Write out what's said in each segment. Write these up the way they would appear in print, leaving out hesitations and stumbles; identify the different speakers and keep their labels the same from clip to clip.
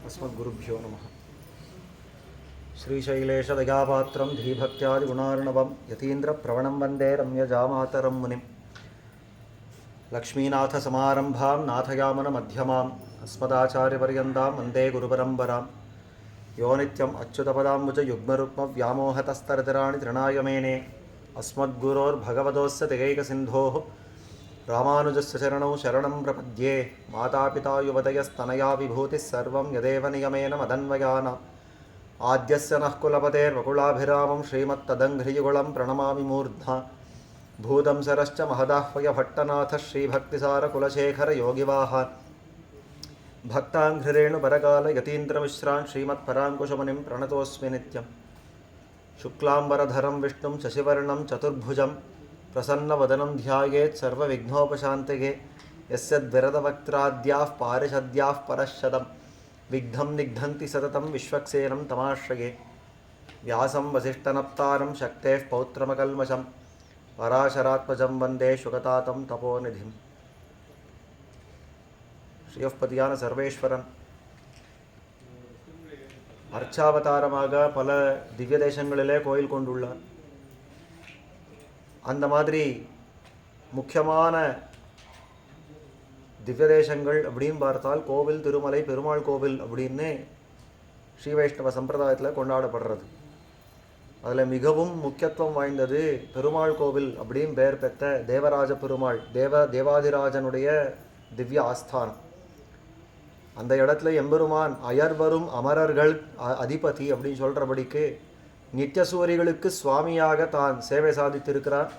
Speaker 1: अस्मद्गुरुभ्यो नमः। श्रीशैलेशदयापात्रं धीभक्त्यादिगुणार्णवं यतीन्द्रप्रवणं वन्दे रम्यजामातरं मुनिं लक्ष्मीनाथसमारम्भां नाथयामुनमध्यमाम् अस्मदाचार्यपर्यन्तां वन्दे गुरुपरम्परां यो नित्यम् अच्युतपदाम्बुजयुग्मरुक्मव्यामोहतस्तरतिराणि तृणाय मेने अस्मद्गुरोर्भगवतोस्य तिगैकसिन्धोः रामानुजस्य चरणौ शरणं प्रपद्ये। मातापिता युवतयस्तनया विभूतिः सर्वं यदेव नियमेन मदन्वयानाम् आद्यस्य नः कुलपतेर्वकुलाभिरामं श्रीमत्तदङ्घ्रियुगुलं प्रणमामि मूर्ध्ना भूतं सरश्च महदाह्वयभट्टनाथः श्रीभक्तिसारकुलशेखरयोगिवाहान् भक्ताङ्घ्रिरेणुपरकालयतीन्द्रमिश्रान् श्रीमत्पराङ्कुशमुनिं प्रणतोऽस्मि नित्यं। शुक्लाम्बरधरं विष्णुं शशिवर्णं चतुर्भुजं प्रसन्नवदनं ध्यायेत् सर्वविघ्नोपशान्तये। यस्य द्विरदवक्त्राद्याः पारिषद्याः परश्शतं विघ्नं निघ्नन्ति सततं विश्वक्सेनं तमाश्रये। व्यासं वसिष्ठनप्तारं शक्तेः पौत्रमकल्मषं पराशरात्मजं वन्दे शुकतातं तपोनिधिम्। ஸ்ரீயப்பதியான சர்வேஸ்வரன் அர்ச்சாவதாரமாக பல திவ்ய தேசங்களிலே கோயில் கொண்டுள்ளார். அந்த மாதிரி முக்கியமான திவ்ய தேசங்கள் அப்படின்னு பார்த்தால் கோவில், திருமலை, பெருமாள் கோவில் அப்படின்னு ஸ்ரீ வைஷ்ணவ சம்பிரதாயத்தில் கொண்டாடப்படுறது. அதில் மிகவும் முக்கியத்துவம் வாய்ந்தது பெருமாள் கோவில் அப்படின்னு பெயர் பெற்ற தேவராஜ பெருமாள், தேவாதிராஜனுடைய திவ்ய ஆஸ்தானம். அந்த இடத்துல எம்பெருமான் அயர்வரும் அமரர்கள் அதிபதி அப்படின்னு சொல்கிறபடிக்கு நித்தியசூரிகளுக்கு சுவாமியாக தான் சேவை சாதித்திருக்கிறார்.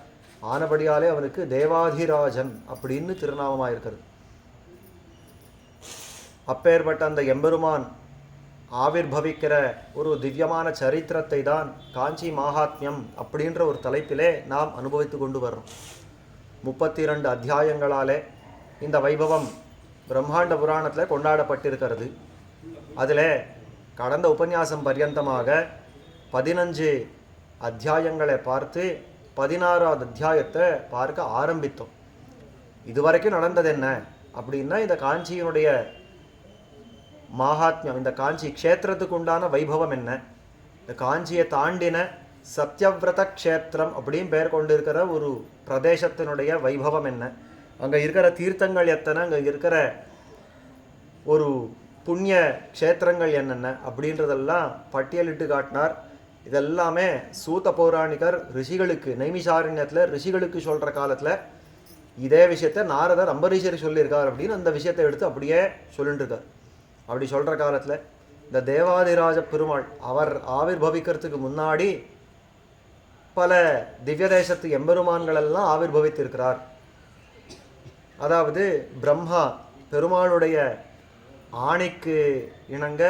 Speaker 1: ஆனபடியாலே அவனுக்கு தேவாதிராஜன் அப்படின்னு திருநாமமாக இருக்கிறது. அப்பேற்பட்ட அந்த எம்பெருமான் ஆவிர்பவிக்கிற ஒரு திவ்யமான சரித்திரத்தை தான் காஞ்சி மகாத்மியம் அப்படின்ற ஒரு தலைப்பிலே நாம் அனுபவித்து கொண்டு வர்றோம். 32 அத்தியாயங்களாலே இந்த வைபவம் பிரம்மாண்ட புராணத்தில் கொண்டாடப்பட்டிருக்கிறது. அதில் கடந்த உபன்யாசம் பர்யந்தமாக 15 அத்தியாயங்களை பார்த்து 16வது அத்தியாயத்தை பார்க்க ஆரம்பித்தோம். இதுவரைக்கும் நடந்தது என்ன அப்படின்னா, இந்த காஞ்சியினுடைய மகாத்மியம், இந்த காஞ்சி க்ஷேத்திரத்துக்கு உண்டான வைபவம் என்ன, இந்த காஞ்சியை தாண்டின சத்யவிரத க்ஷேத்திரம் அப்படின்னு பெயர் கொண்டிருக்கிற ஒரு பிரதேசத்தினுடைய வைபவம் என்ன, அங்கே இருக்கிற தீர்த்தங்கள் எத்தனை, அங்கே இருக்கிற ஒரு புண்ணிய க்ஷேத்திரங்கள் என்னென்ன அப்படின்றதெல்லாம் பட்டியலிட்டு காட்டினார். இதெல்லாமே சூத பௌராணிகர் ரிஷிகளுக்கு, நைமிஷாரண்யத்தில் ரிஷிகளுக்கு சொல்கிற காலத்தில் இதே விஷயத்தை நாரதர் அம்பரீஷர் சொல்லியிருக்கார் அப்படின்னு அந்த விஷயத்தை எடுத்து அப்படியே சொல்லிட்டு இருக்கார். அப்படி சொல்கிற காலத்தில் இந்த தேவாதிராஜ பெருமாள் அவர் ஆவிர்பவிக்கிறதுக்கு முன்னாடி பல திவ்ய தேசத்து எம்பெருமான்களெல்லாம் ஆவிர்பவித்திருக்கிறார். அதாவது பிரம்மா பெருமாளுடைய ஆணைக்கு இணங்க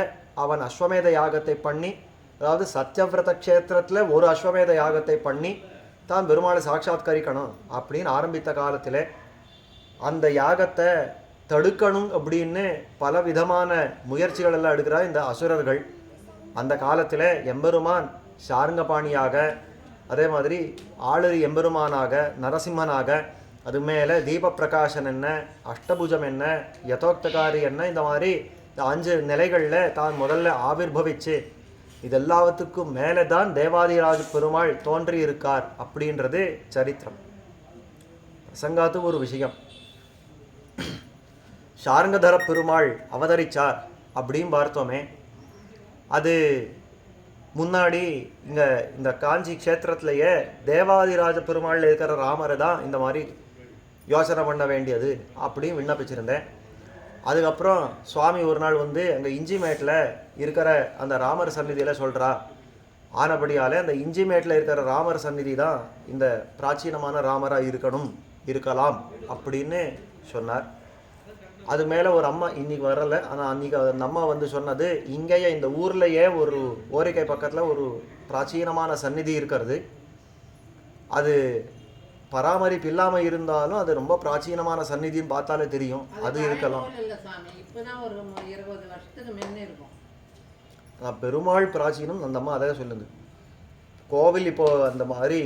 Speaker 1: அவன் அஸ்வமேத யாகத்தை பண்ணி, அதாவது சத்யவிரத க்ஷேத்திரத்தில் ஒரு அஸ்வமேத யாகத்தை பண்ணி தான் பெருமாளை சாட்சாத்கரிக்கணும் அப்படின்னு ஆரம்பித்த காலத்தில் அந்த யாகத்தை தடுக்கணும் அப்படின்னு பல விதமான முயற்சிகள் எல்லாம் எடுக்கிறார் இந்த அசுரர்கள். அந்த காலத்தில் எம்பெருமான் சார்ங்கபாணியாக, அதே மாதிரி ஆளுரி எம்பெருமானாக, நரசிம்மனாக, அது மேலே தீப பிரகாசன் என்ன, அஷ்டபுஜம் என்ன, யதோக்தகாரி என்ன, இந்த மாதிரி இந்த 5 நிலைகளில் தான் முதல்ல ஆவிர்பவிச்சு இதெல்லாவற்றுக்கும் மேலே தான் தேவாதிராஜ பெருமாள் தோன்றி இருக்கார் அப்படின்றது சரித்திரம். பிரசங்காத்து ஒரு விஷயம், சார்ங்கதர பெருமாள் அவதரிச்சார் அப்படின்னு பார்த்தோமே, அது முன்னாடி இந்த காஞ்சி க்ஷேத்திரத்திலேயே தேவாதிராஜ பெருமாள் இருக்கிற ராமரை தான் இந்த மாதிரி யோசனை பண்ண வேண்டியது அப்படின்னு விண்ணப்பிச்சிருந்தேன். அதுக்கப்புறம் சுவாமி ஒரு நாள் வந்து அங்கே இஞ்சிமேட்டில் இருக்கிற அந்த ராமர் சந்நிதியில் சொல்கிறா. ஆனபடியாலே அந்த இஞ்சிமேட்டில் இருக்கிற ராமர் சந்நிதி தான் இந்த பிராச்சீனமான ராமராக இருக்கலாம் அப்படின்னு சொன்னார். அது மேலே ஒரு அம்மா இன்றைக்கி வரலை, ஆனால் அன்றைக்கி அந்த அம்மா வந்து சொன்னது, இங்கேயே இந்த ஊர்லேயே ஒரு ஓரிக்கை பக்கத்தில் ஒரு பிராச்சீனமான சந்நிதி இருக்கிறது, அது பராமரிப்பு இல்லாமல் இருந்தாலும் அது ரொம்ப பிராச்சீனமான சந்நிதின்னு பார்த்தாலே தெரியும், அது இருக்கலாம். பெருமாள் பிராச்சீனம் அந்த அம்மா அதை சொல்லுது. கோவில் இப்போது அந்த மாதிரி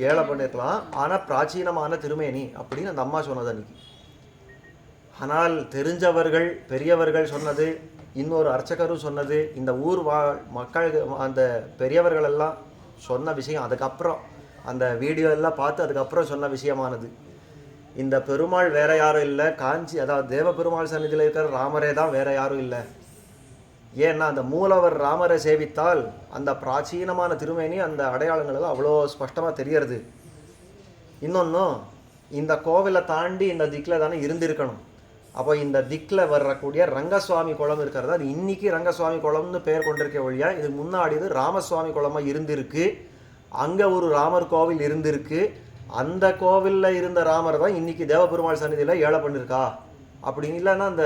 Speaker 1: ஏழை பண்ணியிருக்கலாம், ஆனால் பிராச்சீனமான திருமேனி அப்படின்னு அந்த அம்மா சொன்னது அன்றைக்கி. ஆனால் தெரிஞ்சவர்கள் பெரியவர்கள் சொன்னது இன்னொரு அர்ச்சகரும் சொன்னது, இந்த ஊர் மக்கள் அந்த பெரியவர்கள் எல்லாம் சொன்ன விஷயம், அதுக்கப்புறம் அந்த வீடியோ எல்லாம் பார்த்து அதுக்கப்புறம் சொன்ன விஷயமானது. இந்த பெருமாள் வேற யாரும் இல்லை, காஞ்சி அதாவது தேவ பெருமாள் சன்னிதியில் இருக்கிற ராமரே தான், வேற யாரும் இல்லை. ஏன்னா அந்த மூலவர் ராமரை சேவித்தால் அந்த பிராச்சீனமான திருமேனி அந்த அடையாளங்கள் எல்லாம் அவ்வளோ ஸ்பஷ்டமாக தெரியறது. இன்னொன்றும், இந்த கோவிலை தாண்டி இந்த திக்கில் தானே இருந்திருக்கணும். அப்போ இந்த திக்கில் வரக்கூடிய ரங்கசுவாமி குளம் இருக்கிறது, அது இன்னைக்கு ரங்கசுவாமி குளம்னு பெயர் கொண்டிருக்க வழியா, இது முன்னாடி இது ராமசுவாமி குளமாக இருந்திருக்கு. அங்கே ஒரு ராமர் கோவில் இருந்திருக்கு. அந்த கோவிலில் இருந்த ராமர் தான் இன்னைக்கு தேவபெருமாள் சன்னிதியில் ஏழை பண்ணியிருக்கா. அப்படி இல்லைன்னா அந்த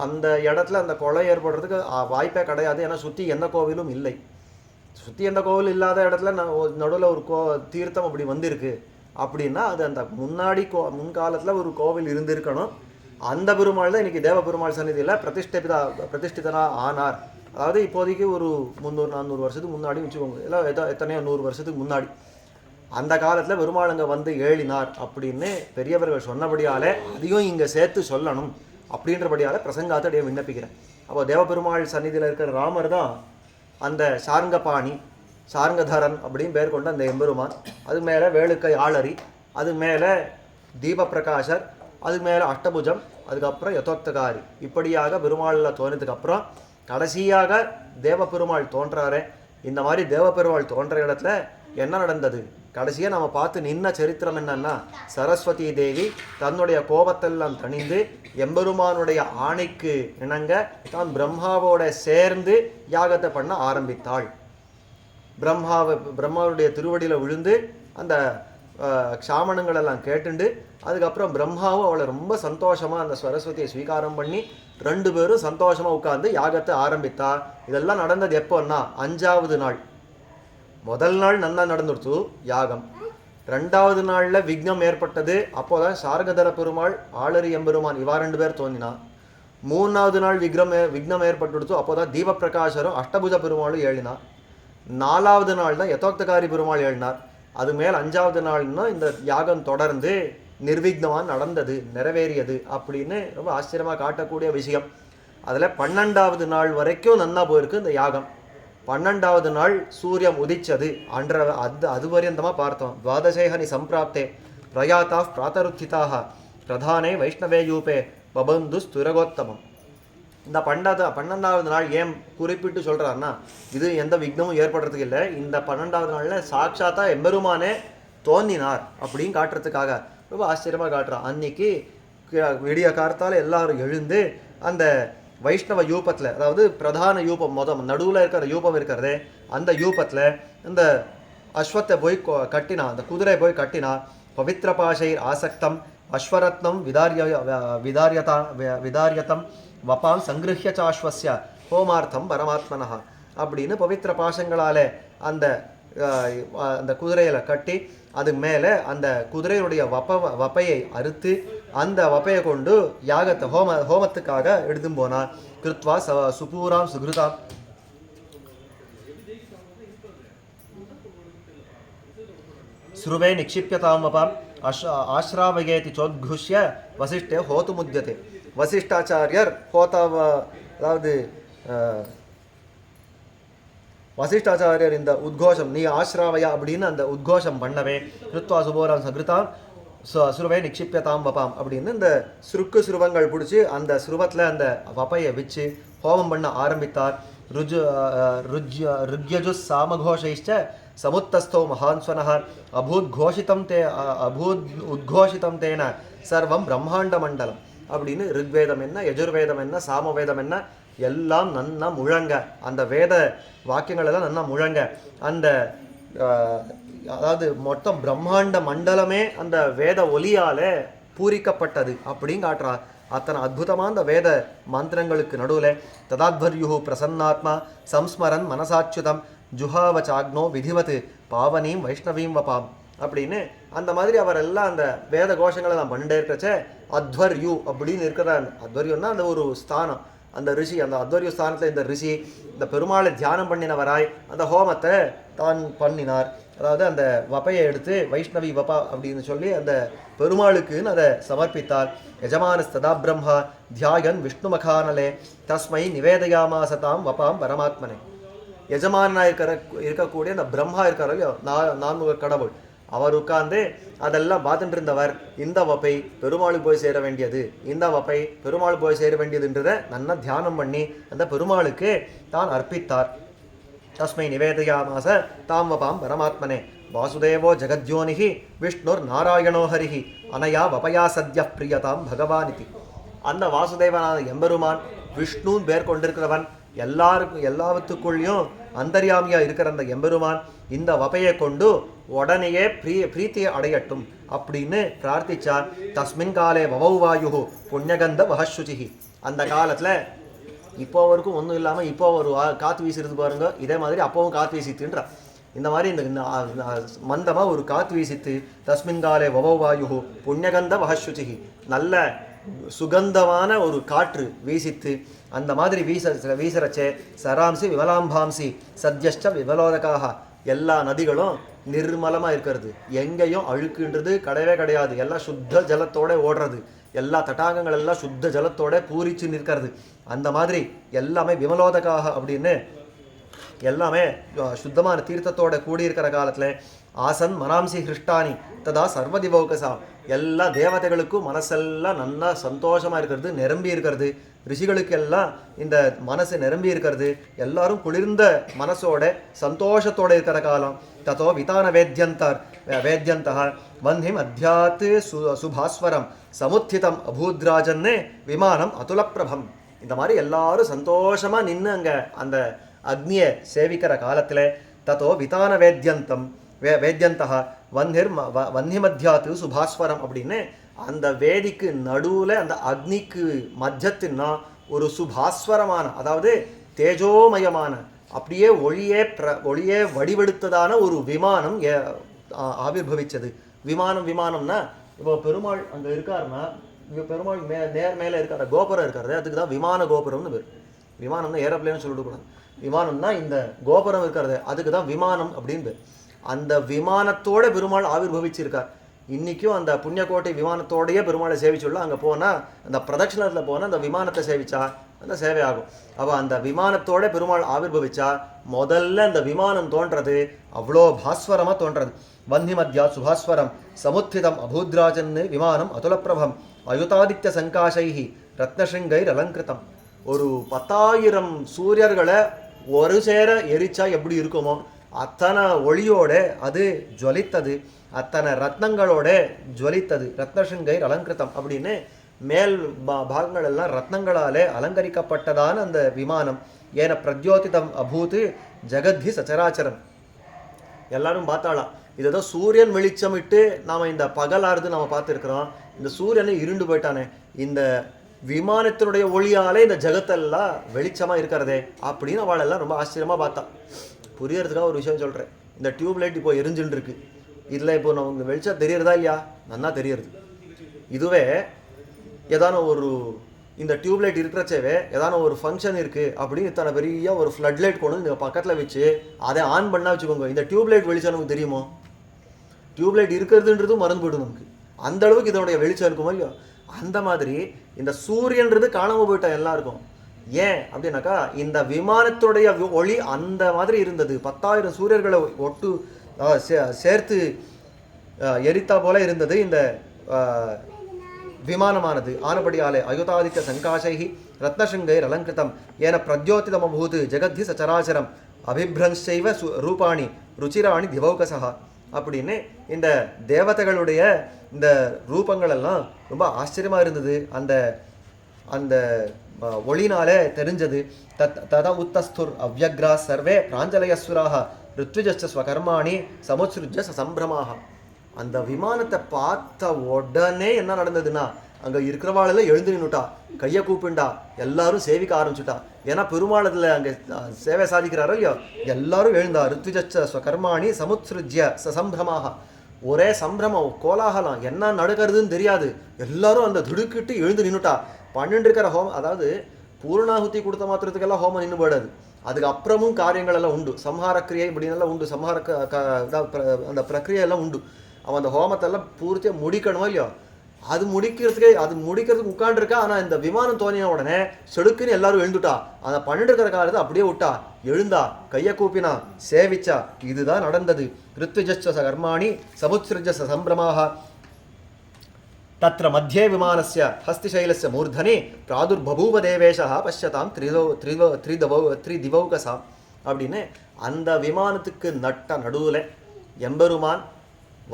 Speaker 1: அந்த இடத்துல அந்த கொலை ஏற்படுறதுக்கு வாய்ப்பே கிடையாது. ஏன்னா சுற்றி எந்த கோவிலும் இல்லை. சுற்றி எந்த கோவில் இல்லாத இடத்துல நடுவில் ஒரு தீர்த்தம் அப்படி வந்திருக்கு அப்படின்னா அது அந்த முன்னாடி முன்காலத்தில் ஒரு கோவில் இருந்திருக்கணும். அந்த பெருமாள் தான் இன்றைக்கி தேவ பெருமாள் சன்னிதியில் பிரதிஷ்டிதனாக ஆனார். அதாவது இப்போதைக்கு ஒரு 300-400 வருஷத்துக்கு முன்னாடி வச்சுக்கோங்க, இல்லை எத்தனையோ 100 வருஷத்துக்கு முன்னாடி அந்த காலத்தில் பெருமாள் அங்கே வந்து ஏழினார் அப்படின்னு பெரியவர்கள் சொன்னபடியாலே அதையும் இங்கே சேர்த்து சொல்லணும் அப்படின்றபடியால் பிரசங்காத்தடைய விண்ணப்பிக்கிறேன். அப்போ தேவபெருமாள் சந்நிதியில் இருக்கிற ராமர் தான் அந்த சார்ங்கபாணி, சார்ங்கதரன் அப்படின்னு பேர் கொண்ட அந்த எம்பெருமான். அது மேலே வேலுக்கை ஆளரி, அது மேலே தீபப்பிரகாசர், அது மேலே அஷ்டபுஜம், அதுக்கப்புறம் யதோக்தகாரி. இப்படியாக பெருமாளில் தோன்றதுக்கப்புறம் கடைசியாக தேவபெருமாள் தோன்றாரே. இந்த மாதிரி தேவபெருமாள் தோன்ற இடத்துல என்ன நடந்தது, கடைசியாக நம்ம பார்த்து நின்ன சரித்திரம் என்னன்னா, சரஸ்வதி தேவி தன்னுடைய கோபத்தெல்லாம் தணிந்து எம்பெருமானுடைய ஆணைக்கு இணங்க தான் பிரம்மாவோட சேர்ந்து யாகத்தை பண்ண ஆரம்பித்தாள். பிரம்மாவுடைய திருவடியில் விழுந்து அந்த க்ஷாமணங்களெல்லாம் கேட்டுண்டு அதுக்கப்புறம் பிரம்மாவும் அவளை ரொம்ப சந்தோஷமாக அந்த சரஸ்வதியை ஸ்வீகாரம் பண்ணி 2 பேரும் சந்தோஷமாக உட்கார்ந்து யாகத்தை ஆரம்பித்தா. இதெல்லாம் நடந்தது எப்போன்னா 5வது நாள். முதல் நாள் நன்னா நடந்துடுத்து யாகம். 2வது நாளில் விக்னம் ஏற்பட்டது. அப்போதான் சார்கதர பெருமாள் ஆளரி எம்பெருமான் இவா 2 பேர் தோன்றினா. 3வது நாள் விக்னம் ஏற்பட்டுடுத்து. அப்போதான் தீபப்பிரகாசரும் அஷ்டபுஜ பெருமாளும் ஏழினா. 4வது நாள் தான் யதோக்தகாரி பெருமாள் ஏழினார். அது மேல் 5வது நாள்னா இந்த யாகம் தொடர்ந்து நிர்விக்னமாக நடந்தது, நிறைவேறியது அப்படின்னு ரொம்ப ஆச்சரியமாக காட்டக்கூடிய விஷயம். அதில் 12வது நாள் வரைக்கும் நன்னா போயிருக்கு இந்த யாகம். 12வது நாள் சூரியன் உதிச்சது அன்ற அது பரியந்தமாக பார்த்தோம். துவாதசேஹனி சம்பிராப்தே பிரயாத்தா பிராத்தருத்திதாக பிரதானே வைஷ்ணவே யூபே பபந்து ஸ்துரகோத்தமம். இந்த 12வது நாள் ஏன் குறிப்பிட்டு சொல்கிறாருன்னா, இது எந்த விக்னமும் ஏற்படுறதுக்கு இல்லை. இந்த 12வது நாளில் சாட்சாத்தா எம்பெருமானே தோன்றினார் அப்படின்னு காட்டுறதுக்காக ரொம்ப ஆச்சரியமாக காட்டுறான். அன்னைக்கு விடிய காலத்தால் எல்லாரும் எழுந்து அந்த வைஷ்ணவ யூபத்தில், அதாவது பிரதான யூபம் நடுவில் இருக்கிற யூபம் இருக்கிறதே, அந்த யூபத்தில் இந்த அஸ்வத்தை போய் கட்டினா, அந்த குதிரை போய் கட்டினா. பவித்ர பாஷைர் ஆசக்தம் அஸ்வரத்னம் விதாரியதம் வபாம் சங்கிருஹ்ய சாஸ்வஸ்ய ஹோமார்த்தம் பரமாத்மனஹா அப்படின்னு பவித்திர பாசங்களால் அந்த அந்த குதிரையில் கட்டி அது மேலே அந்த குதிரையுடைய வப்பையை அறுத்து அந்த வப்பையை கொண்டு யாகத்தை ஹோமத்துக்காக எடுத்தும் போனார். கிருத்வா சுபூராம் சுகிருதாம் ஸ்ருவே நிக்ஷிப்யதாம் வபாம் ஆஸ்ராவகேதி சோத்குஷ்ய வசிஷ்டே ஹோத்து முத்தியதே. வசிஷ்டாச்சாரியர் அதாவது வசிஷ்டாச்சாரியர் இந்த உத்கோஷம் நீ ஆஸ்ராவயா அப்படின்னு அந்த உத்கோஷம் பண்ணவே கிருத்வா சுபோராம் சகிருதாம் சுருவை நிக்ஷிப்யதாம் வபாம் அப்படின்னு இந்த சுருவங்கள் பிடிச்சி அந்த சுருவத்தில் அந்த வப்பையை வச்சு ஹோமம் பண்ண ஆரம்பித்தார். ருஜ்யஜு சாமகோஷைச்ச சமுத்தஸ்தோ மகான்ஸ்வனஹ அபூத் உத்கோஷிதம் தேன சர்வம் பிரம்மாண்ட மண்டலம் அப்படின்னு ரிக்வேதம் என்ன, யஜுர்வேதம் என்ன, சாமவேதம் என்ன எல்லாம் நன்னா முழங்க, அந்த வேத வாக்கியங்கள் எல்லாம் நன்னா முழங்க. அந்த அதாவது மொத்தம் பிரம்மாண்ட மண்டலமே அந்த வேத ஒலியால் பூரிக்கப்பட்டது அப்படின்னு காட்டுறார். அத்தனை அற்புதமான அந்த வேத மந்திரங்களுக்கு நடுவில் ததாத்வர்யு பிரசன்னாத்மா சம்ஸ்மரன் மனசாச்சுதம் ஜுஹாவச்சாக்னோ விதிவத் பாவனீம் வைஷ்ணவீம் வபாம் அப்படின்னு அந்த மாதிரி அவரெல்லாம் அந்த வேத கோஷங்களை நான் பண்ணிட்டே இருக்கச்சே அத்வர்யு அப்படின்னு இருக்கிற அத்வர்யுன்னா அந்த ஒரு ஸ்தானம், அந்த ரிஷி, அந்த அத்வரிய ஸ்தானத்தில் இந்த ரிஷி இந்த பெருமாளை தியானம் பண்ணினவராய் அந்த ஹோமத்தை தான் பண்ணினார். அதாவது அந்த வப்பையை எடுத்து வைஷ்ணவி வபா அப்படின்னு சொல்லி அந்த பெருமாளுக்குன்னு அதை சமர்ப்பித்தார். யஜமானஸ்ததா பிரம்மா தியாயன் விஷ்ணு மகானலே தஸ்மை நிவேதயாமாசதாம் வபாம் பரமாத்மனே. எஜமானாக இருக்கக்கூடிய அந்த பிரம்மா இருக்காரோ இல்லையோ, நான்முக கடவுள், அவர் உட்கார்ந்து அதெல்லாம் பார்த்துட்டு இருந்தவர். இந்த வப்பை பெருமாளுக்கு போய் சேர வேண்டியது, இந்த வப்பை பெருமாள் போய் சேர வேண்டியதுன்றதை நல்லா தியானம் பண்ணி அந்த பெருமாளுக்கு தான் அர்ப்பித்தார். தஸ்மை நிவேதயாமாச தாம் வபாம் பரமாத்மனே வாசுதேவோ ஜெகத்யோனிஹி விஷ்ணுர் நாராயணோ ஹரிஹி அனயா வபயா சத்ய பிரியதாம் பகவானிதி. அந்த வாசுதேவனான எம்பெருமான் விஷ்ணுன்னு பேர் கொண்டிருக்கிறவன், எல்லாத்துக்குள்ளேயும் அந்தர்யாமியா இருக்கிற அந்த எம்பெருமான் இந்த வபையை கொண்டு உடனேயே பிரீத்தியை அடையட்டும் அப்படின்னு பிரார்த்திச்சார். தஸ்மின் காலே வவௌ வாயு புண்ணியகந்த வஹசுச்சிஹி. அந்த காலத்தில் இப்போ வரைக்கும் ஒன்றும் இல்லாமல் இப்போ ஒரு காற்று வீசிருந்து பாருங்க, இதே மாதிரி அப்போவும் காற்று வீசித்துன்றான். இந்த மாதிரி இந்த மந்தமாக ஒரு காற்று வீசித்து தஸ்மின் காலே வவௌ வாயு புண்ணியகந்த வஹசுச்சிஹி, நல்ல சுகந்தமான ஒரு காற்று வீசித்து அந்த மாதிரி வீசறச்சே சராம்சி விமலாம்பாம்சி சத்யஷ்ட விமலோதகாக, எல்லா நதிகளும் நிர்மலமாக இருக்கிறது, எங்கேயும் அழுக்குன்றது கிடையவே கிடையாது, எல்லாம் சுத்த ஜலத்தோட ஓடுறது, எல்லா தடாகங்கள் எல்லாம் சுத்த ஜலத்தோட பூரிச்சு நிற்கிறது. அந்த மாதிரி எல்லாமே விமலோதகாக அப்படின்னு எல்லாமே சுத்தமான தீர்த்தத்தோட கூடியிருக்கிற காலத்தில் ஆசன் மனாம்சி ஹிருஷ்டானி ததா சர்வதிபோகசா, எல்லா தேவதைகளுக்கும் மனசெல்லாம் நல்லா சந்தோஷமாக இருக்கிறது, நிரம்பி இருக்கிறது. ரிஷிகளுக்கெல்லாம் இந்த மனசு நிரம்பி இருக்கிறது, எல்லாரும் குளிர்ந்த மனசோட சந்தோஷத்தோடு இருக்கிற காலம். ததோ விதான வேத்யந்தா வன்னிம் அத்தியாத்து சுபாஸ்வரம் சமுத்திதம் அபூத்ராஜன்னு விமானம் அதுலப்பிரபம். இந்த மாதிரி எல்லாரும் சந்தோஷமாக நின்று அங்கே அந்த அக்னியை சேவிக்கிற காலத்தில் ததோ விதான வேத்யந்தா வன்னிமத்தியாத்து சுபாஸ்வரம் அப்படின்னு அந்த வேதிக்கு நடுவில் அந்த அக்னிக்கு மத்தியத்தின்னா ஒரு சுபாஸ்வரமான, அதாவது தேஜோமயமான, அப்படியே ஒளியே வடிவெடுத்ததான ஒரு விமானம் ஆவிர்பவிச்சது. விமானம்னா இப்போ பெருமாள் அங்கே இருக்காருன்னா, இங்கே பெருமாள் மேலே இருக்கார கோபுரம் இருக்காரு, அதுக்கு தான் விமான கோபுரம்னு பேர். விமானம்னா ஏரோப்ளேன்னு சொல்லிவிடக்கூடாது, விமானம்னா இந்த கோபுரம் இருக்கிறது, அதுக்கு தான் விமானம் அப்படின்னு பேர். அந்த விமானத்தோட பெருமாள் ஆவிர்பவிச்சிருக்கார். இன்றைக்கும் அந்த புண்ணியக்கோட்டை விமானத்தோடையே பெருமாளை சேவிச்சுள்ள, அங்கே போனால் அந்த பிரதட்சணத்தில் போனால் அந்த விமானத்தை சேவிச்சா அந்த சேவை ஆகும். அப்போ அந்த விமானத்தோட பெருமாள் ஆவிர்பவிச்சா முதல்ல அந்த விமானம் தோன்றது அவ்வளோ பாஸ்வரமாக தோன்றது. வன்னிமத்யா சுபாஸ்வரம் சமுத்திதம் அபூத்ராஜன்னு விமானம் அதுலப்பிரபம் அயுதாதித்ய சங்காசைஹி ரத்னசிங்கைர் அலங்கிருத்தம். ஒரு 10,000 சூரியர்களை ஒரு சேர எரிச்சா எப்படி இருக்குமோ அத்தனை ஒளியோட அது ஜுவலித்தது, அத்தனை ரத்னங்களோட ஜுவலித்தது. ரத்னசிங்கைர் அலங்கிருத்தம் அப்படின்னு மேல் பாகங்கள் எல்லாம் ரத்னங்களாலே அலங்கரிக்கப்பட்டதான அந்த விமானம். ஏன பிரத்யோதிதம் அபூத் ஜெகத்தி சச்சராச்சரம். எல்லாரும் பார்த்தாலாம், இதுதான் சூரியன் வெளிச்சமிட்டு நாம் இந்த பகலாறுது நாம் பார்த்துருக்குறோம், இந்த சூரியனை இருண்டு போயிட்டானே, இந்த விமானத்தினுடைய ஒளியாலே இந்த ஜெகத்தெல்லாம் வெளிச்சமாக இருக்கிறதே அப்படின்னு அவளெல்லாம் ரொம்ப ஆச்சரியமாக பார்த்தா. புரியறதுக்காக ஒரு விஷயம் சொல்கிறேன். இந்த டியூப்லைட் இப்போ எரிஞ்சுட்டு இருக்கு, இதில் இப்போ நமக்கு வெளிச்சம் தெரியறதா இல்லையா? நல்லா தெரியறது. இதுவே ஏதான ஒரு இந்த டியூப்லைட் இருக்கிறச்சேவே ஏதான ஒரு ஃபங்க்ஷன் இருக்குது அப்படின்னு இத்தனை பெரிய ஒரு ஃப்ளட் லைட் கொண்டு இந்த பக்கத்தில் வச்சு அதை ஆன் பண்ணால் வச்சுக்கோங்க, இந்த டியூப்லைட் வெளிச்சம் நமக்கு தெரியுமோ? டியூப்லைட் இருக்கிறதுன்றதும் மறந்து போய்டும் நமக்கு, அந்த அளவுக்கு இதனுடைய வெளிச்சம் இருக்குமோ இல்லையோ? அந்த மாதிரி இந்த சூரியன்றது காணாமல் போயிட்டா எல்லாருக்கும். ஏன் அப்படின்னாக்கா இந்த விமானத்துடைய ஒளி அந்த மாதிரி இருந்தது. 10,000 சூரியர்களை ஒட்டு சேர்த்து எரித்தா போல இருந்தது இந்த விமானமானது. ஆனபடியாலே அயுதாதித்ய சங்காசைஹி ரத்னசிங்கைர் அலங்கிருத்தம் ஏன பிரத்யோதிதமபூத் ஜெகத்தி சச்சராச்சரம் அபிப்ரஞ்சைவ ரூபாணி ருச்சிராணி திவௌகசா அப்படின்னு இந்த தேவதைகளுடைய இந்த ரூபங்கள் எல்லாம் ரொம்ப ஆச்சரியமாக இருந்தது. அந்த அந்த ஒளினாலே தெரிஞ்சது. தத உத்தஸ்துர் அவ்யக்ரா சர்வே பிராஞ்சலயஸ்வராக ருத்விஜஸ்ட ஸ்வகர்மாணி சமுத்ஸ்ருஜ சம்பிரமாக. அந்த விமானத்தை பார்த்த உடனே என்ன நடந்ததுன்னா, அங்கே இருக்கிறவாளெல்லாம் எழுந்து நின்னுட்டா, கையை கூப்பிண்டா, எல்லாரும் சேவிக்க ஆரம்பிச்சுட்டா. ஏன்னா பெருமாளத்தில் அங்கே சேவை சாதிக்கிறாரோ இல்லையோ, எல்லாரும் எழுந்தா. ருத்விஜஸ்ட ஸ்வகர்மாணி சமுத்ஸ்ருஜ்ய சம்பிரமாக. ஒரே சம்பிரமம், கோலாகலம், என்ன நடக்கிறதுன்னு தெரியாது. எல்லாரும் அந்த துடுக்கிட்டு எழுந்து நின்னுட்டா. பண்ணிட்டு இருக்கிற அதாவது பூர்ணாகுதி கொடுத்த மாத்திரத்துக்கெல்லாம் ஹோமம் நின்று போயிடாது. அதுக்கு அப்புறமும் காரியங்கள் எல்லாம் உண்டு, சம்ஹார கிரியை இப்படின்னெல்லாம் உண்டு, சம்ஹார அந்த பிரக்கிரியெல்லாம் உண்டு. அவன் அந்த ஹோமத்தெல்லாம் பூர்த்தியாக முடிக்கணுமோ இல்லையோ, அது முடிக்கிறதுக்கு உட்காந்துருக்கா. ஆனால் இந்த விமானம் தோணின உடனே செடுக்குன்னு எல்லாரும் எழுந்துட்டா. அதை பண்ணிட்டு இருக்கிற காலத்தை அப்படியே விட்டா, எழுந்தா, கையை கூப்பினா, சேவிச்சா. இதுதான் நடந்தது. ரித்விஜஸ்ச கர்மாணி சமுத்ஸ்ருஜஸ்ஸ சம்பிரமாக தத்ர மத்தியே விமானஸ்ய ஹஸ்திசைலஸ்ய மூர்தனி பிராதுர்பபூவ தேவேஷா பஷ்யதாம் த்ரிதிவௌகசா அப்படின்னு அந்த விமானத்துக்கு நடுவில் எம்பெருமான்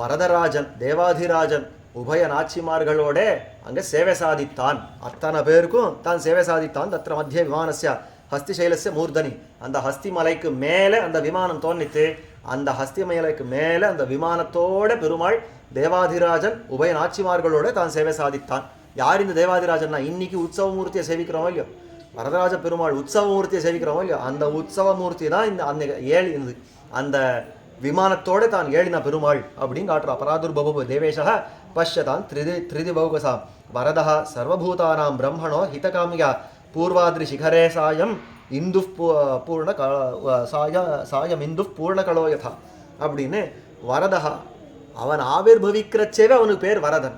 Speaker 1: வரதராஜன் தேவாதிராஜன் உபய நாச்சிமார்களோட அங்கே சேவை சாதித்தான். அத்தனை பேருக்கும் தான் சேவை சாதித்தான். தத்திர மத்திய விமானஸ்ய ஹஸ்திசைலஸ்ய மூர்தனி, அந்த ஹஸ்தி மலைக்கு மேலே அந்த விமானம் தோன்றித்து. அந்த ஹஸ்தி மலைக்கு மேலே அந்த விமானத்தோட பெருமாள் தேவாதிராஜன் உபய நாச்சிமார்களோட தான் சேவை சாதித்தான். யார் இந்த தேவாதிராஜன்னா, இன்னைக்கு உற்சவமூர்த்தியை சேவிக்கிறோம் இல்லையோ, வரதராஜ பெருமாள் உற்சவமூர்த்தியை சேவிக்கிறோம் இல்லையோ, அந்த உற்சவமூர்த்தி தான் இந்த அந்த ஏழு அந்த விமானத்தோட தான் ஏழின பெருமாள் அப்படின்னு காட்டுறா. பராதுர்பபு தேவேஷா பஷ்யதான் த்ரிதிபௌகசா வரதः சர்வபூதானாம் பிரம்மணோ ஹிதகாமியா பூர்வாத்ரி சிகரே சாயம் இந்து பூர்ண சாயம் இந்து பூர்ணகலோ யதா அப்படின்னு வரதः அவன் ஆவிர்பவிக்கிறச்சேவே அவனுக்கு பேர் வரதன்.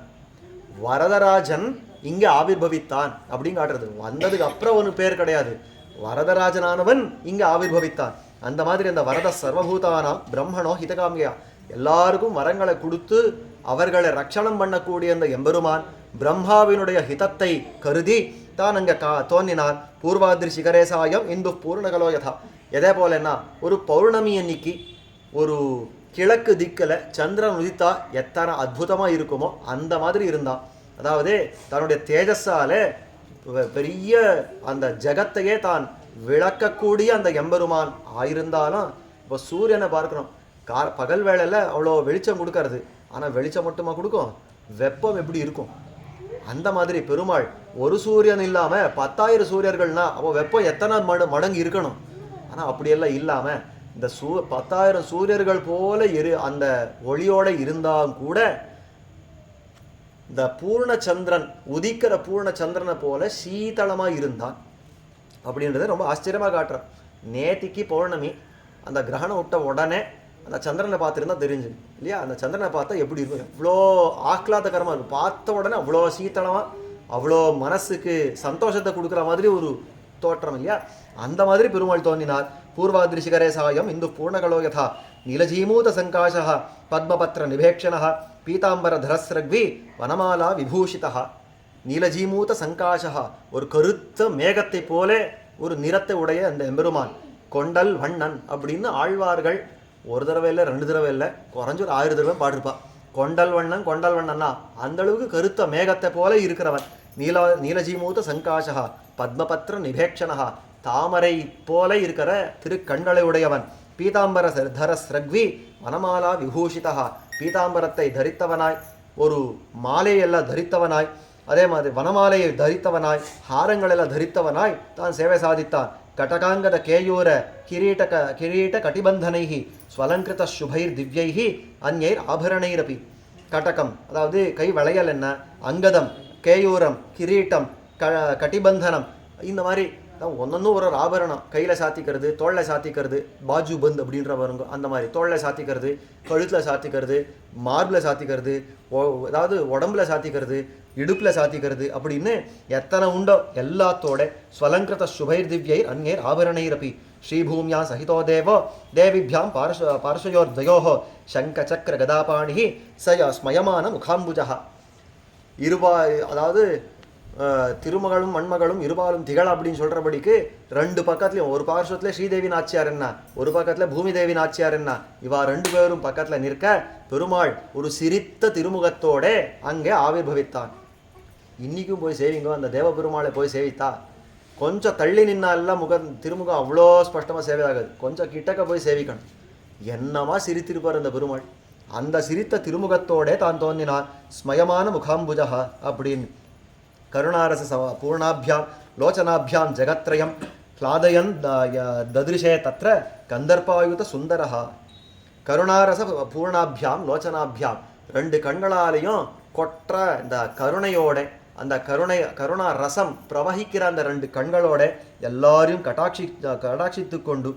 Speaker 1: வரதராஜன் இங்கே ஆவிர்பவித்தான் அப்படின்னு காட்டுறது. வந்ததுக்கு அப்புறம் அவனுக்கு பேர் கிடையாது, வரதராஜனானவன் இங்கே ஆவிர்பவித்தான். அந்த மாதிரி அந்த வரத சர்வபூதானாம் பிரம்மணோ ஹிதகாமியா எல்லாருக்கும் வரங்களை கொடுத்து அவர்களை ரட்சணம் பண்ணக்கூடிய அந்த எம்பெருமான் பிரம்மாவினுடைய ஹிதத்தை கருதி தான் அங்கே தோன்றினான். பூர்வாதிரி சிகரேசாயம் இந்து பூர்ணகலோ யதா. எதே போலன்னா, ஒரு பௌர்ணமி அன்னைக்கு ஒரு கிழக்கு திக்கில் சந்திரன் உதித்தா எத்தனை அற்புதமாக இருக்குமோ அந்த மாதிரி இருந்தான். அதாவது தன்னுடைய தேஜஸால பெரிய அந்த ஜகத்தையே தான் விளக்கக்கூடிய அந்த எம்பெருமான் ஆயிருந்தாலும், இப்போ சூரியனை பார்க்குறோம், பகல் வேளையில் அவ்வளோ வெளிச்சம் கொடுக்கறது, ஆனால் வெளிச்சம் மட்டுமா கொடுக்கும், வெப்பம் எப்படி இருக்கும்? அந்த மாதிரி பெருமாள் ஒரு சூரியன் இல்லாமல் 10,000 சூரியர்கள்னா அப்போ வெப்பம் எத்தனை மடங்கு இருக்கணும். ஆனால் அப்படியெல்லாம் இல்லாமல் இந்த 10,000 சூரியர்கள் போல அந்த ஒளியோடு இருந்தால் கூட இந்த பூர்ணச்சந்திரன் உதிக்கிற பூர்ணச்சந்திரனை போல சீதளமாக இருந்தான் அப்படின்றத ரொம்ப ஆச்சரியமாக காட்டுறான். நேத்திக்கு பௌர்ணமி, அந்த கிரகணம் விட்ட உடனே அந்த சந்திரனை பார்த்துருந்தா தெரிஞ்சு இல்லையா, அந்த சந்திரனை பார்த்தா எப்படி இருக்கும், எவ்வளோ ஆஹ்லாதகரமாக இருக்கும். பார்த்த உடனே அவ்வளோ சீத்தளமாக, அவ்வளோ மனசுக்கு சந்தோஷத்தை கொடுக்குற மாதிரி ஒரு தோற்றம் இல்லையா. அந்த மாதிரி பெருமாள் தோன்றினார். பூர்வாதிரி சிகரே சாயம் இந்து பூர்ணகலோ யதா நீலஜீமூத சங்காஷா பத்மபத்திர நிபேக்ஷணா பீதாம்பர தரஸ்ரக்வி வனமாலா விபூஷிதா. நீலஜீமூத சங்காஷா, ஒரு கருத்த மேகத்தை போல ஒரு நிறத்தை உடைய அந்த எம்பெருமான். கொண்டல் வண்ணன் அப்படின்னு ஆழ்வார்கள் ஒரு தடவை இல்லை 2 தடவை இல்லை, குறைஞ்ச ஒரு 1000 தடவை பாடிருப்பா. கொண்டல் வண்ணன்னா அந்த அளவுக்கு கருத்த மேகத்தை போல இருக்கிறவன். நீலஜீமூத சங்காஷா பத்மபத்திர நிபேக்ஷணா, தாமரை போல இருக்கிற திருக்கண்களை உடையவன். பீதாம்பர தரஸ்ரக்வி வனமாலா விபூஷிதா, பீதாம்பரத்தை தரித்தவனாய், ஒரு மாலையெல்லாம் தரித்தவனாய், அதே மாதிரி வனமாலையை தரித்தவனாய், ஹாரங்களெல்லாம் தரித்தவனாய் தான் சேவை சாதித்தான். கட்டகாங்கத கேயூர கிரீட கட்டிபந்தனைஹி ஸ்வலங்கிருத சுபைர் திவ்யைஹி அந்யைர் ஆபரணைரபி. கட்டகம் அதாவது கை வளையல் என்ன, அங்கதம், கேயூரம், கிரீட்டம், கட்டிபந்தனம், இந்த மாதிரி ஒன்னொன்னும் ஒரு ஆபரணம். கையில் சாத்திக்கிறது, தோளில் சாத்திக்கிறது, பாஜு பந்த் அப்படின்ற வருங்க, அந்த மாதிரி தோளில் சாத்திக்கிறது, கழுத்தில் சாத்திக்கிறது, மார்பில் சாத்திக்கிறது, அதாவது உடம்புல சாத்திக்கிறது, இடுப்பில் சாத்திக்கிறது, அப்படின்னு எத்தனை உண்டோ எல்லாத்தோட ஸ்வலங்கிருத சுபைர் திவ்யை அந்நேர் ஆபரணைரப்பி ஸ்ரீபூமியா சகிதோ தேவோ தேவிபியாம் பார்ஷயோர்த்வயோஹோ சங்க சக்கர கதாபாணி ஸ்மயமான முகாம்புஜா. அதாவது திருமகளும் மண்மகளும் இருபாலும் திகழ் அப்படின்னு சொல்கிறபடிக்கு 2 பக்கத்துலையும், ஒரு பார்শ্বத்தில் ஸ்ரீதேவி நாச்சியார் என்ன, ஒரு பக்கத்தில் பூமி தேவி நாச்சியார் என்ன, இவா 2 பேரும் பக்கத்தில் நிற்க பெருமாள் ஒரு சிரித்த திருமுகத்தோட அங்கே ஆவிர்பவித்தான். இன்றைக்கும் போய் சேவிங்கோ, அந்த தேவ பெருமாளை போய் சேவித்தா கொஞ்சம் தள்ளி நின்னாலாம் திருமுகம் அவ்வளோ ஸ்பஷ்டமாக சேவை ஆகாது, கொஞ்சம் கிட்டக்க போய் சேவிக்கணும். என்னமா சிரித்திருப்பார் அந்த பெருமாள். அந்த சிரித்த திருமுகத்தோட தான் தோன்றினார். ஸ்மயமான முகாம்புஜா அப்படின்னு. கருணாரச பூர்ணாபியாம் லோச்சனாபியாம் ஜெகத்ரயம் க்ளாதயன் ததிருஷே தத்ர கந்தர்பாயுத சுந்தரஹா. கருணாரச பூர்ணாபியாம் லோச்சனாபியாம், 2 கண்களாலையும் கொற்ற இந்த கருணையோட அந்த கருணா ரசம் பிரவகிக்கிற அந்த 2 கண்களோட எல்லாரையும் கடாட்சித்து கொண்டு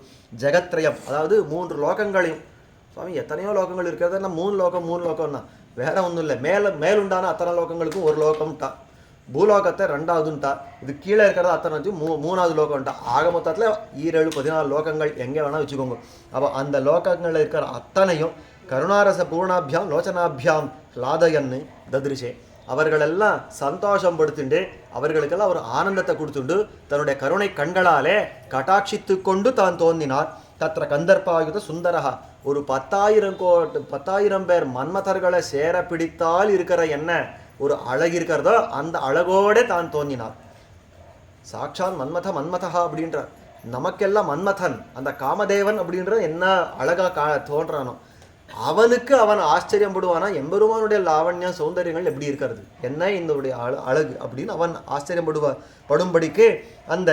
Speaker 1: ஜெகத்ரயம், அதாவது 3 லோகங்களையும், சுவாமி எத்தனையோ லோகங்கள் இருக்கிறதுனா 3 லோகம் தான், வேற ஒன்றும் இல்லை. மேலுண்டான அத்தனை லோகங்களுக்கும் ஒரு லோகம்ட்டா, பூலோகத்தை 2வதுன்ட்டா, இது கீழே இருக்கிறது அத்தனை 3வது லோகம்ட்டா. ஆக மொத்தத்தில் 7 14 லோகங்கள் எங்கே வேணால் வச்சுக்கோங்க. அப்போ அந்த லோகங்களில் இருக்கிற அத்தனையும் கருணாரச பூர்ணாபியாம் லோச்சனாபியாம் லாதயன்னு ததிருஷே, அவர்களெல்லாம் சந்தோஷம் படுத்துண்டு அவர்களுக்கெல்லாம் ஒரு ஆனந்தத்தை கொடுத்துண்டு தன்னுடைய கருணை கண்களாலே கட்டாட்சித்து கொண்டு தான் தோன்றினார். தத்திர கந்தர்ப்பாயுத சுந்தரஹா, ஒரு 10,000 பேர் மன்மதர்களை சேர பிடித்தால் இருக்கிற என்ன ஒரு அழகு இருக்கிறதோ அந்த அழகோட தான் தோன்றினார். சாட்சாத் மன்மதஹா அப்படின்றார். நமக்கெல்லாம் மன்மதன் அந்த காமதேவன் அப்படின்ற என்ன அழகா தோன்றானோ அவனுக்கு அவன் ஆச்சரியப்படுவானா, எம்பெருமானுடைய லாவண்யம் சௌந்தரியங்கள் எப்படி இருக்கிறது, என்ன இந்த அழகு அப்படின்னு அவன் படும்படிக்கு அந்த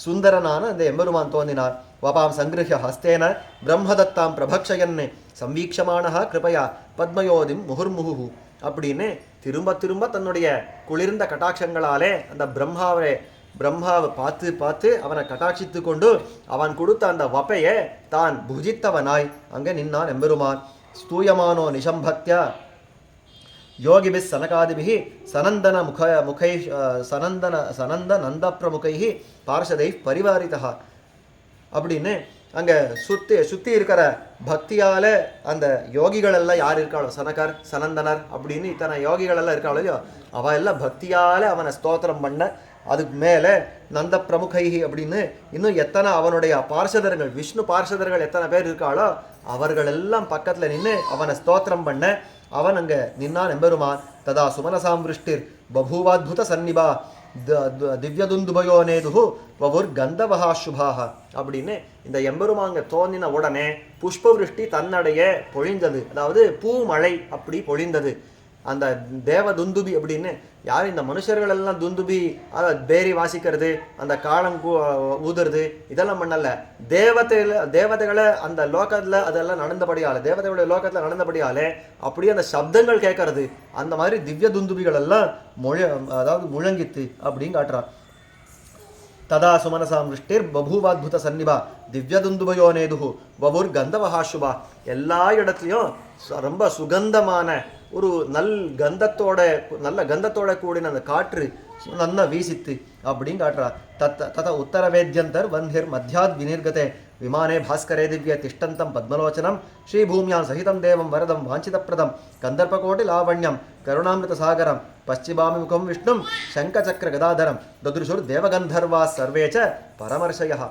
Speaker 1: சுந்தரனான அந்த எம்பெருமான் தோன்றினார். வபாம் சங்கிருஹ்ய ஹஸ்தேன பிரம்மதத்தாம் பிரபக்ஷயன்னு சம்வீக்ஷமானஹா கிருபையா பத்மயோதிம் முகுர்முகு அப்படின்னு திரும்ப தன்னுடைய குளிர்ந்த கட்டாட்சங்களாலே அந்த பிரம்மாவை பார்த்து அவனை கட்டாட்சித்து கொண்டு அவன் கொடுத்த அந்த வப்பையை தான் புஜித்தவனாய் அங்கே நின்னான் எம்பெருமான். ஸ்தூயமானோ நிஷம்பக்தியா யோகிபிஸ் சனகாதிபிஹி சனந்தன முகை சனந்த நந்த பிரமுகைஹி பார்ஷதை பரிவாரிதா அப்படின்னு அங்கே சுற்றி இருக்கிற பக்தியால் அந்த யோகிகளெல்லாம் யார் இருக்காளோ, சனகர் சனந்தனர் அப்படின்னு இத்தனை யோகிகளெல்லாம் இருக்காளோ இல்லையோ, அவள் எல்லாம் பக்தியால் அவனை ஸ்தோத்திரம் பண்ண, அதுக்கு மேலே நந்த பிரமுகைஹி அப்படின்னு இன்னும் எத்தனை அவனுடைய பார்ஷதர்கள் விஷ்ணு பார்ஷதர்கள் எத்தனை பேர் இருக்காளோ அவர்கள் எல்லாம் பக்கத்தில் நின்று அவனை ஸ்தோத்திரம் பண்ண அவன் அங்கே நின்னான் எம்பெருமான். ததா சுமனசாம் விருஷ்டிர் பபூவாத்புத சன்னிபா திவ்யதுந்துபயோ நேதுஹு வவுர் கந்தவஹா சுபாக அப்படின்னு இந்த எம்பெருமாங்க தோன்றின உடனே புஷ்பவிருஷ்டி தன்னடைய பொழிந்தது, அதாவது பூமழை அப்படி பொழிந்தது. அந்த தேவ துந்துபி அப்படின்னு யார் இந்த மனுஷர்கள் எல்லாம் துந்துபி அதை பேரி வாசிக்கிறது அந்த காலம் ஊதுறது இதெல்லாம் பண்ணல, தேவதைகளை அந்த லோகத்தில் அதெல்லாம் நடந்தபடியாலே தேவதைகளுடைய லோகத்தில் நடந்தபடியாலே அப்படியே அந்த சப்தங்கள் கேட்கறது, அந்த மாதிரி திவ்ய துந்துபிகள் எல்லாம் அதாவது முழங்கித்து அப்படின்னு காட்டுறார். ததா சுமனசாம் விருஷ்டிர் பபூவாத்புத சன்னிபா திவ்யதுந்துபயோ நேதுஹு வவுர் கந்தவஹா சுபா, எல்லா இடத்துலையும் ரொம்ப சுகந்தமான ஒரு நல்ல கந்தத்தோட கூடின அந்த காற்று நல்லா வீசித்து அப்படின்னு காட்டுறா. தத உத்தரவேத்யந்தர் வந்திர் மத்தியாத் வினிர்கதே விமானே பாஸ்கரே திவ்ய திஷ்டந்தம் பத்மலோச்சனம் ஸ்ரீபூமியாம் சகிதம் தேவம் வரதம் வாஞ்சிதப்பிரதம் கந்தர்பகோட்டி லாவண்யம் கருணாமிருத சாகரம் பశ్చిమాభిமுகம் விஷ்ணும் சங்கசக்கர கதாதரம் ததுருஷுர் தேவகந்தர்வா சர்வேச்ச பரமர்ஷயா.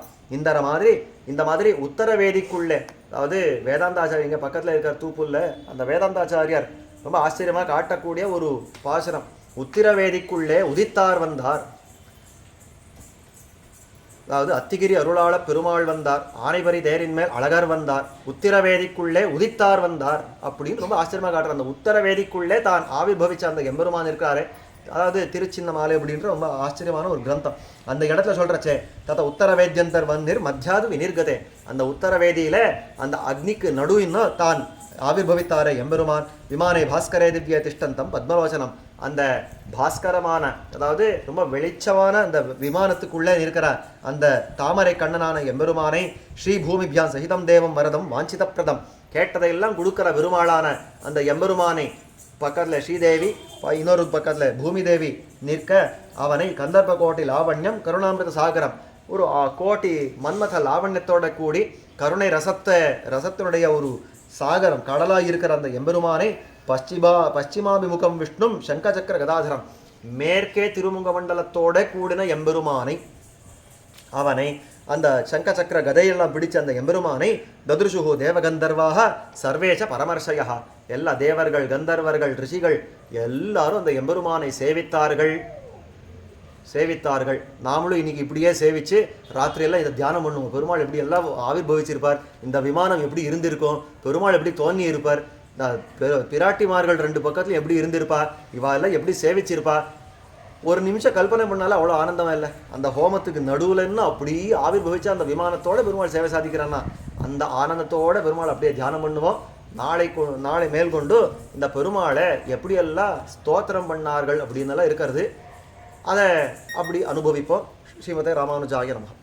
Speaker 1: இந்த மாதிரி உத்தரவேதிக்குள்ளே, அதாவது வேதாந்தாச்சாரியர் இங்கே பக்கத்தில் இருக்கிற தூப்புல்ல அந்த வேதாந்தாச்சாரியார் ரொம்ப ஆச்சரியமாக காட்டக்கூடிய ஒரு பாசனம். உத்திரவேதிக்குள்ளே உதித்தார் வந்தார், அதாவது அத்திகிரி அருளாள பெருமாள் வந்தார், ஆனைபரி தேரின் மேல் அழகர் வந்தார், உத்திரவேதிக்குள்ளே உதித்தார் வந்தார் அப்படின்னு ரொம்ப ஆச்சரியமாக காட்டுற அந்த உத்தரவேதிக்குள்ளே தான் ஆவிர்பவிச்ச அந்த எம்பெருமான் இருக்காரு. அதாவது திருச்சின்னமாலை அப்படின்ற ரொம்ப ஆச்சரியமான ஒரு கிரந்தம். அந்த இடத்துல சொல்றச்சே தத்த உத்தரவேத்யந்தர் வந்திர் மத்தியாது வினிர்கதே, அந்த உத்தரவேதியில அந்த அக்னிக்கு நடுவின்னு தான் ஆவிர்பவித்தாரே எம்பெருமான். விமானே பாஸ்கரே திவ்ய திஷ்டந்தம் பத்மலோச்சனம், அந்த பாஸ்கரமான அதாவது ரொம்ப வெளிச்சமான அந்த விமானத்துக்குள்ளே இருக்கிற அந்த தாமரை கண்ணனான எம்பெருமானை ஸ்ரீபூமிபியாம் சகிதம் தேவம் வரதம் வாஞ்சிதப்பிரதம், கேட்டதையெல்லாம் கொடுக்கிற பெருமாளான அந்த எம்பெருமானை பக்கத்தில் ஸ்ரீதேவி இன்னொரு பக்கத்தில் பூமி தேவி நிற்க அவனை கந்தர்ப கோட்டி லாவண்யம் கருணாமிருத சாகரம், ஒரு கோட்டி மன்மத லாவண்யத்தோட கூடி கருணை ரசத்தினுடைய ஒரு சாகரம் கடலாக இருக்கிற அந்த எம்பெருமானை பశ్చిమాభిமுகம் விஷ்ணும் சங்கசக்கர கதாதரம், மேற்கே திருமுக மண்டலத்தோட கூடின எம்பெருமானை அவனை அந்த சங்கசக்கர கதையெல்லாம் பிடிச்ச அந்த எம்பெருமானை ததுருஷுகு தேவகந்தர்வாக சர்வேஷ பரமர்ஷயா, எல்லா தேவர்கள் கந்தர்வர்கள் ரிஷிகள் எல்லாரும் அந்த எம்பெருமானை சேவித்தார்கள். நாமளும் இன்னைக்கு இப்படியே சேவிச்சு ராத்திரியெல்லாம் இதை தியானம் பண்ணுவோம். பெருமாள் எப்படி எல்லாம் ஆவிர்பவிச்சிருப்பார், இந்த விமானம் எப்படி இருந்திருக்கும், பெருமாள் எப்படி தோன்றி இருப்பார், பிராட்டிமார்கள் 2 பக்கத்துலையும் எப்படி இருந்திருப்பா, இவாளெல்லாம் எப்படி சேவிச்சிருப்பா, ஒரு நிமிஷம் கல்பனை பண்ணாலும் அவ்வளோ ஆனந்தமா இல்லை. அந்த ஹோமத்துக்கு நடுவுலன்னு அப்படியே ஆவிர்பவிச்சு அந்த விமானத்தோட பெருமாள் சேவை சாதிக்கிறான்னா அந்த ஆனந்தத்தோட பெருமாள் அப்படியே தியானம் பண்ணுவோம். நாளை மேற்கொண்டு இந்த பெருமாளை எப்படியெல்லாம் ஸ்தோத்திரம் பண்ணார்கள் அப்படின்னெல்லாம் இருக்கிறது. அதை அப்படி அனுபவிப்போம். ஸ்ரீமதே ராமானுஜாய நமஹ.